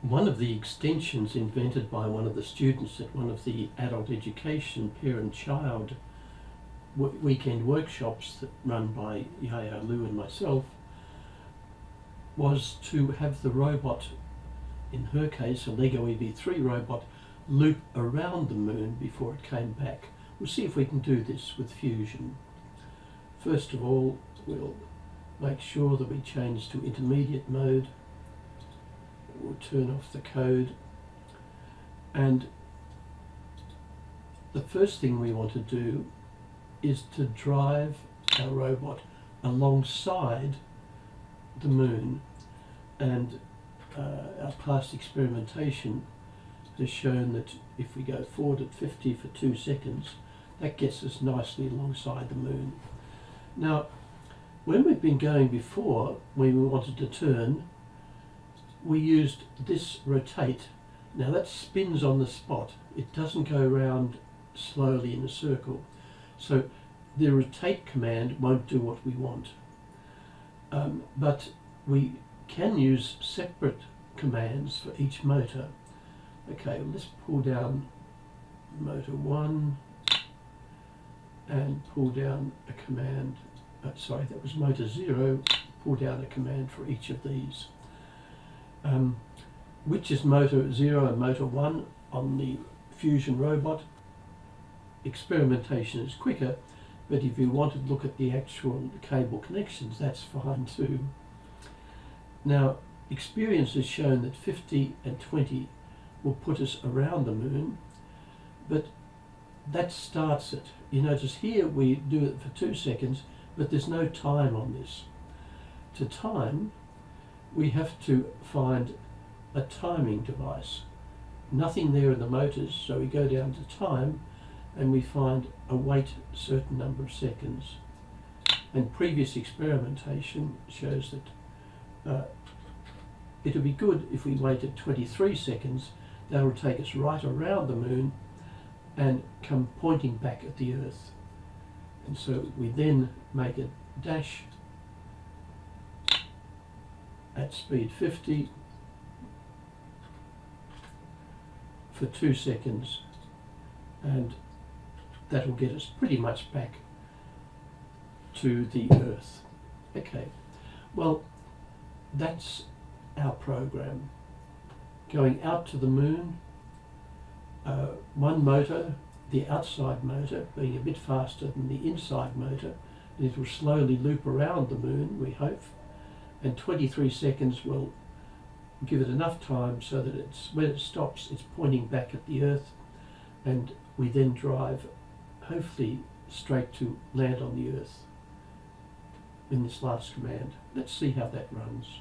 One of the extensions invented by one of the students at one of the adult education parent-child weekend workshops that run by Yaya Lou and myself was to have the robot, in her case a Lego EV3 robot, loop around the moon before it came back. We'll see if we can do this with Fusion. First of all, we'll make sure that we change to intermediate mode. We'll turn off the code, and the first thing we want to do is to drive our robot alongside the moon, and our past experimentation has shown that if we go forward at 50 for 2 seconds, that gets us nicely alongside the moon. Now, when we've been going before, when we wanted to turn, we used this rotate. Now that spins on the spot. It doesn't go around slowly in a circle. So the rotate command won't do what we want. But we can use separate commands for each motor. Okay, let's pull down motor 1 and pull down a command. Sorry, that was motor 0. Pull down a command for each of these. Which is motor 0 and motor 1 on the Fusion robot. Experimentation is quicker, but if you want to look at the actual cable connections, that's fine too. Now, experience has shown that 50 and 20 will put us around the moon, but that starts it. You notice here we do it for 2 seconds, but there's no time on this. To time, we have to find a timing device. Nothing there in the motors, so we go down to time and we find a wait certain number of seconds. And previous experimentation shows that it'll be good if we waited 23 seconds. That'll take us right around the moon and come pointing back at the Earth. And so we then make a dash at speed 50 for 2 seconds, and that will get us pretty much back to the Earth. Okay, well, that's our program. Going out to the moon, one motor, the outside motor, being a bit faster than the inside motor, and it will slowly loop around the moon, we hope, and 23 seconds will give it enough time so that when it stops, it's pointing back at the Earth, and we then drive hopefully straight to land on the Earth in this last command. Let's see how that runs.